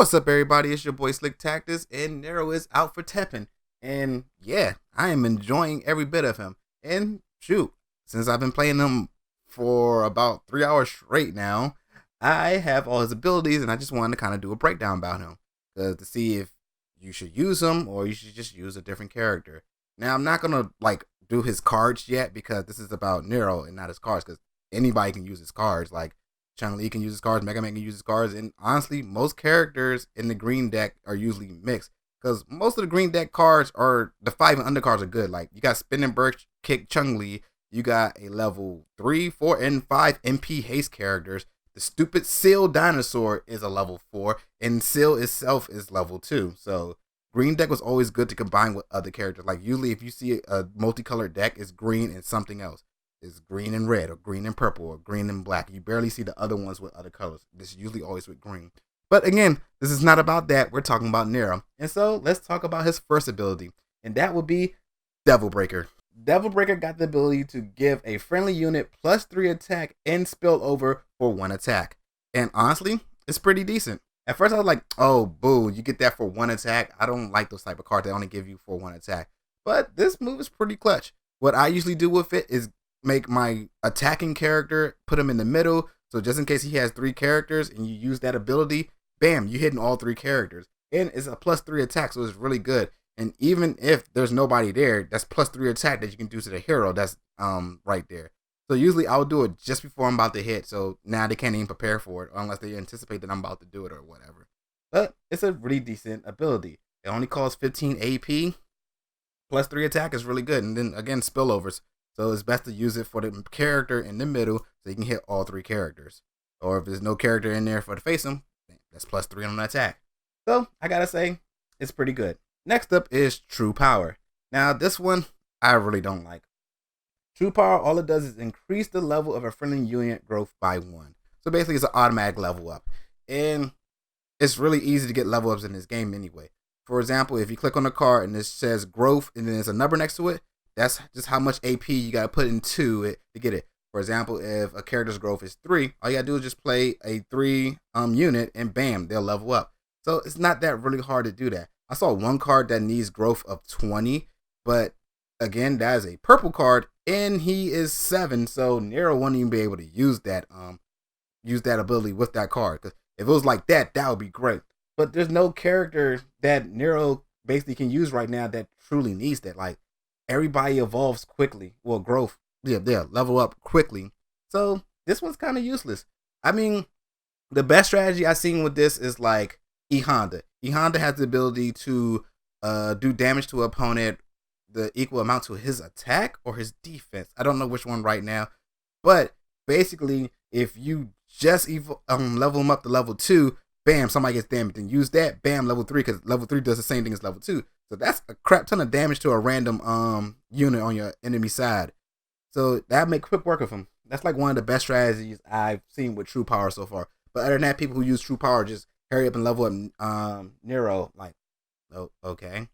What's up, everybody? It's your boy Slick Tactus, and Nero is out for Teppen. And yeah, I am enjoying every bit of him. And shoot, since I've been playing him for about 3 hours straight now, I have all his abilities, and I just wanted to kind of do a breakdown about him to see if you should use him or you should just use a different character. Now, I'm not gonna do his cards yet because this is about Nero and not his cards. Because anybody can use his cards. Like Chun-Li can use his cards, Mega Man can use his cards, and honestly, most characters in the green deck are usually mixed. Because most of the green deck cards are, the 5 and undercards are good. Like, you got Spinning Birch, Kick, Chun-Li, you got a level 3, 4, and 5 MP haste characters. The stupid Seal Dinosaur is a level 4, and Seal itself is level 2. So, green deck was always good to combine with other characters. Like, usually if you see a multicolored deck, it's green and something else. Is green and red, or green and purple, or green and black. You barely see the other ones with other colors. This is usually always with green. But again, this is not about that. We're talking about Nero. And so let's talk about his first ability. And that would be Devil Breaker. Devil Breaker got the ability to give a friendly unit +3 attack and spill over for 1 attack. And honestly, it's pretty decent. At first I was like, oh boo, you get that for 1 attack. I don't like those type of cards that only give you for 1 attack. But this move is pretty clutch. What I usually do with it is make my attacking character, put him in the middle, so just in case he has 3 characters and you use that ability, bam, you're hitting all 3 characters. And it's a +3 attack, so it's really good. And even if there's nobody there, that's +3 attack that you can do to the hero that's right there. So usually I'll do it just before I'm about to hit, so now they can't even prepare for it unless they anticipate that I'm about to do it or whatever. But it's a really decent ability. It only costs 15 AP, +3 attack is really good. And then again, spillovers. So it's best to use it for the character in the middle so you can hit all 3 characters. Or if there's no character in there for to face them, that's +3 on the attack. So I gotta say, it's pretty good. Next up is True Power. Now this one, I really don't like. True Power, all it does is increase the level of a friendly unit growth by 1. So basically it's an automatic level up. And it's really easy to get level ups in this game anyway. For example, if you click on the card and it says growth and then there's a number next to it, that's just how much AP you gotta put into it to get it. For example, if a character's growth is 3, all you gotta do is just play a 3 unit and bam, they'll level up. So it's not that really hard to do that. I saw one card that needs growth of 20, but again, that is a purple card and he is 7, so Nero won't even be able to use that ability with that card. Because if it was like that, that would be great. But there's no character that Nero basically can use right now that truly needs that. Like, everybody evolves quickly. Well, growth, yeah, level up quickly. So this one's kind of useless. I mean, the best strategy I've seen with this is like E-Honda. E-Honda has the ability to do damage to an opponent the equal amount to his attack or his defense. I don't know which one right now. But basically, if you just level him up to level 2, bam, somebody gets damaged. And use that, bam, level 3, because level 3 does the same thing as level 2. So that's a crap ton of damage to a random unit on your enemy side. So that make quick work of him. That's like one of the best strategies I've seen with True Power so far. But other than that, people who use True Power just hurry up and level up Nero. Like, oh, okay.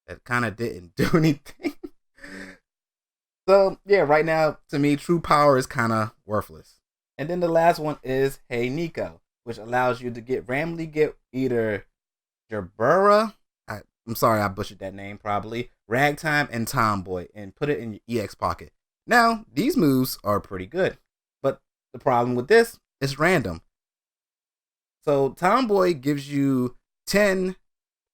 That kind of didn't do anything. So yeah, right now, to me, True Power is kind of worthless. And then the last one is Hey Nico, which allows you to randomly get either Jabura, I'm sorry I butchered that name probably, Ragtime, and Tomboy, and put it in your EX pocket. Now, these moves are pretty good, but the problem with this is random. So Tomboy gives you 10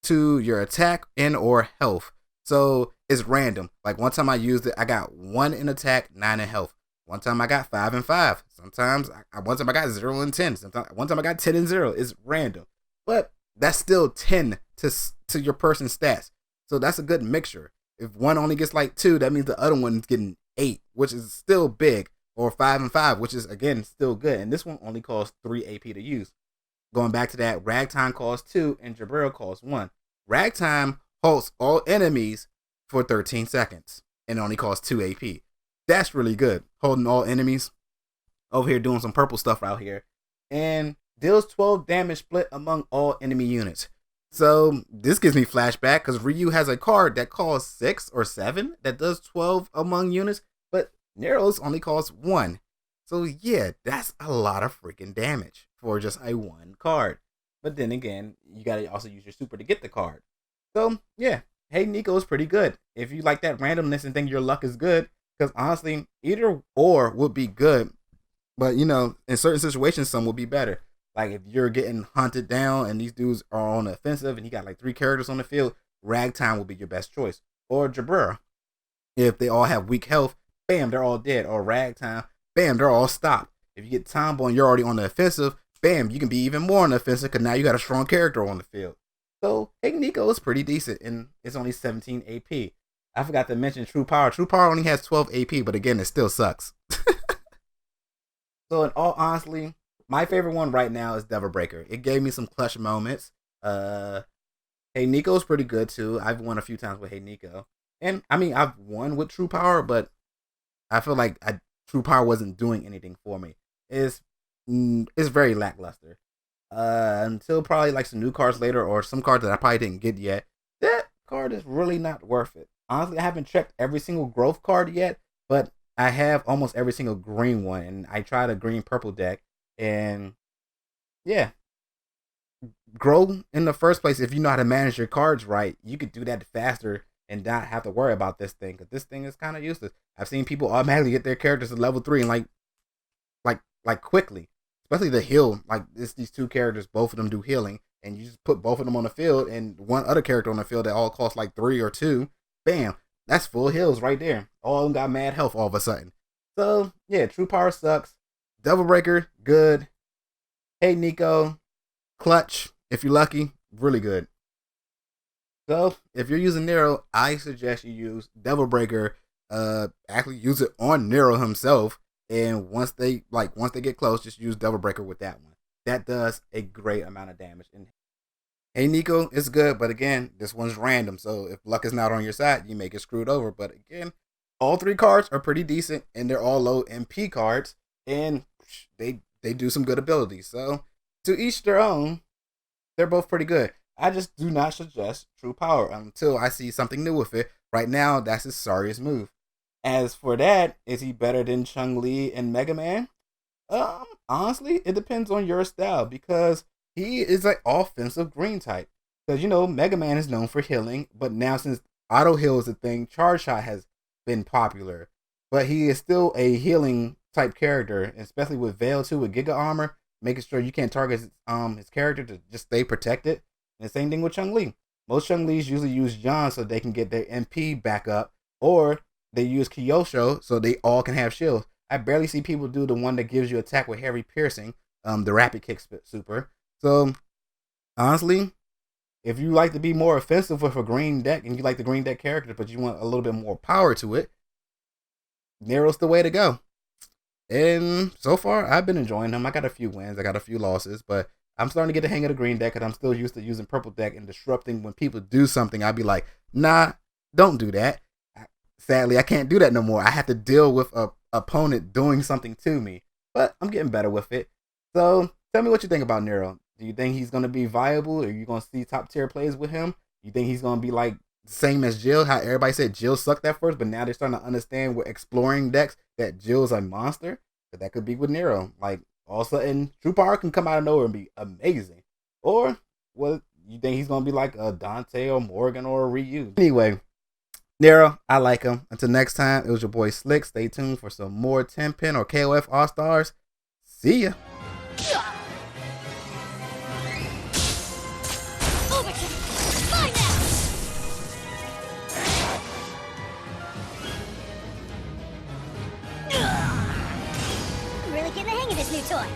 to your attack and or health. So it's random. Like one time I used it, I got 1 in attack, 9 in health. One time I got 5 and 5. Sometimes, one time I got 0 and 10. One time I got 10 and 0. It's random. But that's still 10 to your person's stats. So that's a good mixture. If one only gets like 2, that means the other one's getting 8, which is still big. Or 5 and 5, which is, again, still good. And this one only costs 3 AP to use. Going back to that, Ragtime costs 2 and Jabura costs 1. Ragtime halts all enemies for 13 seconds and only costs 2 AP. That's really good. Holding all enemies. Over here doing some purple stuff out here. And deals 12 damage split among all enemy units. So this gives me flashback because Ryu has a card that costs 6 or 7 that does 12 among units, but Nero's only costs 1. So yeah, that's a lot of freaking damage for just a 1 card. But then again, you gotta also use your super to get the card. So yeah, Hey Nico is pretty good. If you like that randomness and think your luck is good, because honestly, either or would be good. But you know, in certain situations, some will be better. Like if you're getting hunted down and these dudes are on the offensive and he got like 3 characters on the field, Ragtime will be your best choice. Or Jabrera. If they all have weak health, bam, they're all dead. Or Ragtime, bam, they're all stopped. If you get Tomboy and you're already on the offensive, bam, you can be even more on the offensive because now you got a strong character on the field. So Hey Nico is pretty decent and it's only 17 AP. I forgot to mention True Power. True Power only has 12 AP, but again, it still sucks. So in all honesty, my favorite one right now is Devil Breaker. It gave me some clutch moments. Uh, Hey Nico's pretty good too. I've won a few times with Hey Nico, and I mean I've won with True Power, but I feel like True Power wasn't doing anything for me. It's it's very lackluster. Until probably like some new cards later or some cards that I probably didn't get yet. That card is really not worth it. Honestly, I haven't checked every single growth card yet, but I have almost every single green one, and I tried a green purple deck, and yeah, grow in the first place. If you know how to manage your cards right, you could do that faster and not have to worry about this thing because this thing is kind of useless. I've seen people automatically get their characters to level 3 and like quickly, especially the heal. Like it's these 2 characters, both of them do healing, and you just put both of them on the field and one other character on the field that all costs like 3 or 2. Bam, that's full heals right there. All of them got mad health all of a sudden. So yeah, True Power sucks. Devil Breaker, good. Hey Nico, clutch. If you're lucky, really good. So if you're using Nero, I suggest you use Devil Breaker. Actually use it on Nero himself. And once they get close, just use Devil Breaker with that one. That does a great amount of damage. And Hey Nico is good, but again, this one's random. So if luck is not on your side, you may get screwed over. But again, all 3 cards are pretty decent, and they're all low MP cards, and they do some good abilities. So to each their own. They're both pretty good. I just do not suggest True Power until I see something new with it. Right now, that's his sorriest move. As for that, is he better than Chung-Li and Mega Man? Honestly, it depends on your style because he is an offensive green type. Because you know, Mega Man is known for healing, but now since auto heal is a thing, Charge Shot has been popular. But he is still a healing type character, especially with Veil too, with Giga Armor, making sure you can't target his character to just stay protected. And the same thing with Chung-Li. Most Chung-Lis usually use John so they can get their MP back up, or they use Kyosho so they all can have shields. I barely see people do the one that gives you attack with heavy piercing, the rapid kick super. So honestly, if you like to be more offensive with a green deck and you like the green deck character, but you want a little bit more power to it, Nero's the way to go. And so far, I've been enjoying him. I got a few wins, I got a few losses, but I'm starting to get the hang of the green deck because I'm still used to using purple deck and disrupting. When people do something, I'd be like, nah, don't do that. Sadly, I can't do that no more. I have to deal with a opponent doing something to me, but I'm getting better with it. So tell me what you think about Nero. Do you think he's going to be viable? Are you going to see top tier plays with him? You think he's going to be like same as Jill? How everybody said Jill sucked at first, but now they're starting to understand with exploring decks that Jill's a monster? That could be with Nero. Like all of a sudden, True Power can come out of nowhere and be amazing. Or what? You think he's going to be like a Dante or Morgan or a Ryu? Anyway, Nero, I like him. Until next time, it was your boy Slick. Stay tuned for some more Teppen or KOF All Stars. See ya. Really getting the hang of this new toy.